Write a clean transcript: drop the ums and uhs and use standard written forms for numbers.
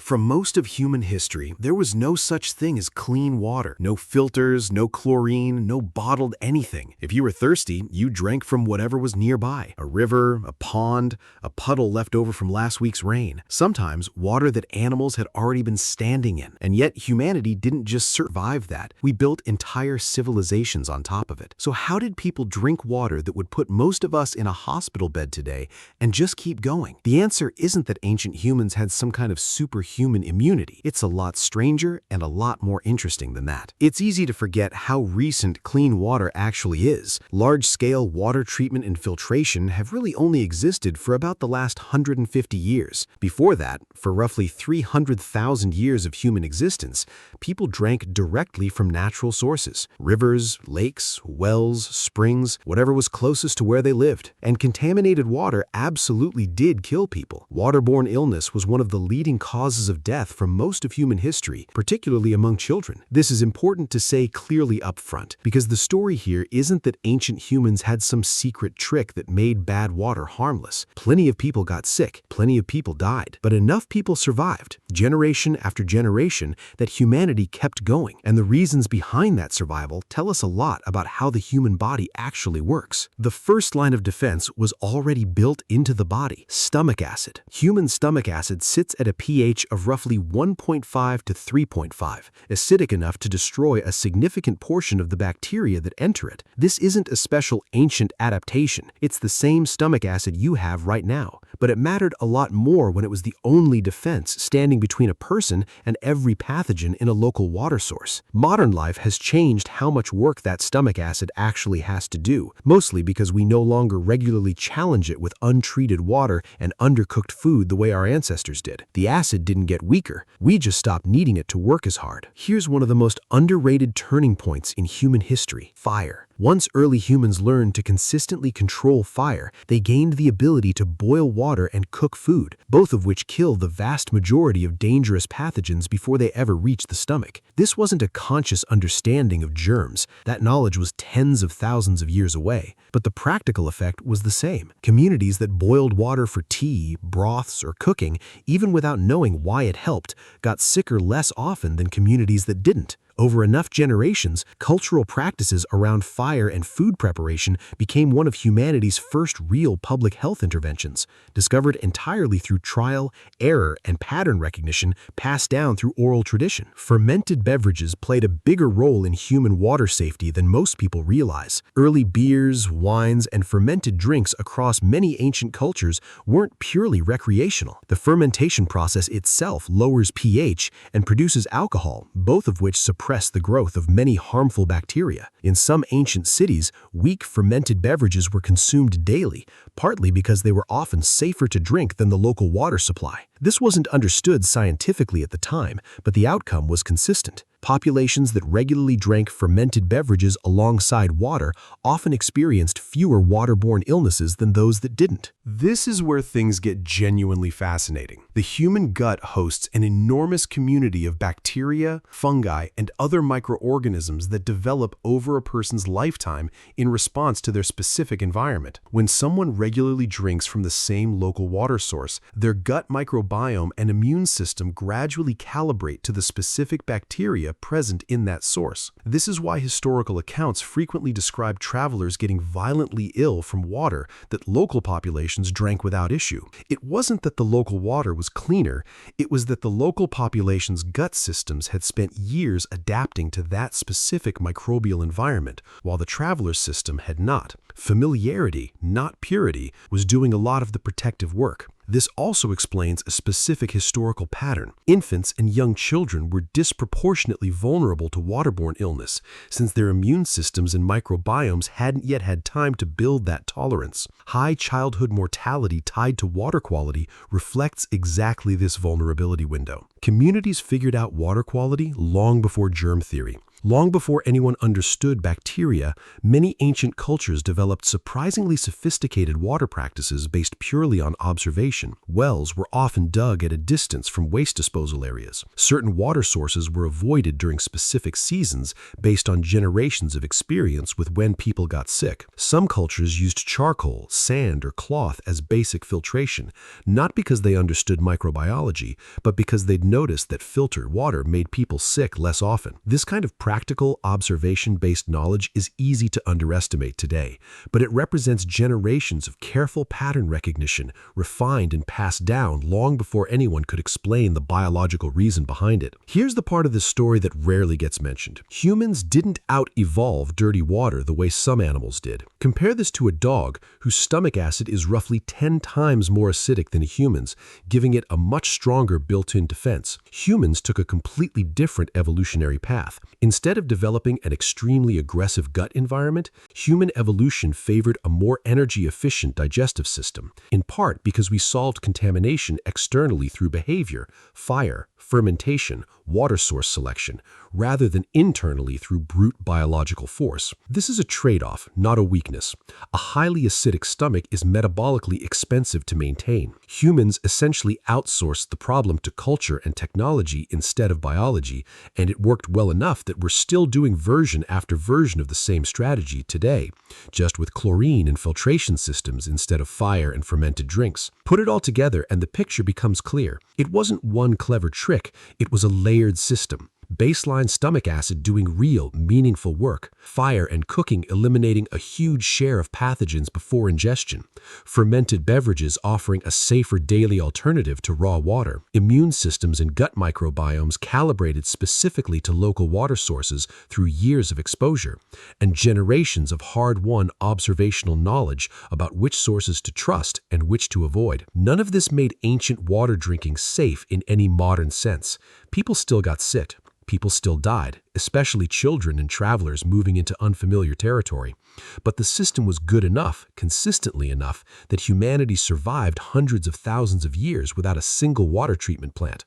For most of human history, there was no such thing as clean water. No filters, no chlorine, no bottled anything. If you were thirsty, you drank from whatever was nearby. A river, a pond, a puddle left over from last week's rain. Sometimes water that animals had already been standing in. And yet humanity didn't just survive that. We built entire civilizations on top of it. So how did people drink water that would put most of us in a hospital bed today and just keep going? The answer isn't that ancient humans had some kind of superhuman immunity. It's a lot stranger and a lot more interesting than that. It's easy to forget how recent clean water actually is. Large-scale water treatment and filtration have really only existed for about the last 150 years. Before that, for roughly 300,000 years of human existence, people drank directly from natural sources. Rivers, lakes, wells, springs, whatever was closest to where they lived. And contaminated water absolutely did kill people. Waterborne illness was one of the leading causes of death for most of human history, particularly among children. This is important to say clearly up front, because the story here isn't that ancient humans had some secret trick that made bad water harmless. Plenty of people got sick, plenty of people died, but enough people survived, generation after generation, that humanity kept going. And the reasons behind that survival tell us a lot about how the human body actually works. The first line of defense was already built into the body: stomach acid. Human stomach acid sits at a pH of roughly 1.5 to 3.5, acidic enough to destroy a significant portion of the bacteria that enter it. This isn't a special ancient adaptation. It's the same stomach acid you have right now. But it mattered a lot more when it was the only defense standing between a person and every pathogen in a local water source. Modern life has changed how much work that stomach acid actually has to do, mostly because we no longer regularly challenge it with untreated water and undercooked food the way our ancestors did. The acid didn't get weaker. We just stopped needing it to work as hard. Here's one of the most underrated turning points in human history: fire. Once early humans learned to consistently control fire, they gained the ability to boil water and cook food, both of which kill the vast majority of dangerous pathogens before they ever reach the stomach. This wasn't a conscious understanding of germs. That knowledge was tens of thousands of years away. But the practical effect was the same. Communities that boiled water for tea, broths, or cooking, even without knowing why it helped, got sicker less often than communities that didn't. Over enough generations, cultural practices around fire and food preparation became one of humanity's first real public health interventions, discovered entirely through trial, error, and pattern recognition passed down through oral tradition. Fermented beverages played a bigger role in human water safety than most people realize. Early beers, wines, and fermented drinks across many ancient cultures weren't purely recreational. The fermentation process itself lowers pH and produces alcohol, both of which suppress the growth of many harmful bacteria. In some ancient cities, weak fermented beverages were consumed daily, partly because they were often safer to drink than the local water supply. This wasn't understood scientifically at the time, but the outcome was consistent. Populations that regularly drank fermented beverages alongside water often experienced fewer waterborne illnesses than those that didn't. This is where things get genuinely fascinating. The human gut hosts an enormous community of bacteria, fungi, and other microorganisms that develop over a person's lifetime in response to their specific environment. When someone regularly drinks from the same local water source, their gut microbiome and immune system gradually calibrate to the specific bacteria present in that source. This is why historical accounts frequently describe travelers getting violently ill from water that local populations drank without issue. It wasn't that the local water was cleaner, it was that the local population's gut systems had spent years adapting to that specific microbial environment, while the traveler's system had not. Familiarity, not purity, was doing a lot of the protective work. This also explains a specific historical pattern. Infants and young children were disproportionately vulnerable to waterborne illness, since their immune systems and microbiomes hadn't yet had time to build that tolerance. High childhood mortality tied to water quality reflects exactly this vulnerability window. Communities figured out water quality long before germ theory. Long before anyone understood bacteria, many ancient cultures developed surprisingly sophisticated water practices based purely on observation. Wells were often dug at a distance from waste disposal areas. Certain water sources were avoided during specific seasons based on generations of experience with when people got sick. Some cultures used charcoal, sand, or cloth as basic filtration, not because they understood microbiology, but because they'd noticed that filtered water made people sick less often. This kind of practical, observation-based knowledge is easy to underestimate today, but it represents generations of careful pattern recognition, refined and passed down long before anyone could explain the biological reason behind it. Here's the part of this story that rarely gets mentioned. Humans didn't out-evolve dirty water the way some animals did. Compare this to a dog whose stomach acid is roughly 10 times more acidic than a human's, giving it a much stronger built-in defense. Humans took a completely different evolutionary path. Instead of developing an extremely aggressive gut environment, human evolution favored a more energy-efficient digestive system, in part because we solved contamination externally through behavior, fire, fermentation, water source selection, rather than internally through brute biological force. This is a trade-off, not a weakness. A highly acidic stomach is metabolically expensive to maintain. Humans essentially outsourced the problem to culture and technology instead of biology, and it worked well enough that we're still doing version after version of the same strategy today, just with chlorine and filtration systems instead of fire and fermented drinks. Put it all together and the picture becomes clear. It wasn't one clever trick, it was a layered system. Baseline stomach acid doing real, meaningful work, fire and cooking eliminating a huge share of pathogens before ingestion, fermented beverages offering a safer daily alternative to raw water, immune systems and gut microbiomes calibrated specifically to local water sources through years of exposure, and generations of hard-won observational knowledge about which sources to trust and which to avoid. None of this made ancient water drinking safe in any modern sense. People still got sick. People still died, especially children and travelers moving into unfamiliar territory. But the system was good enough, consistently enough, that humanity survived hundreds of thousands of years without a single water treatment plant.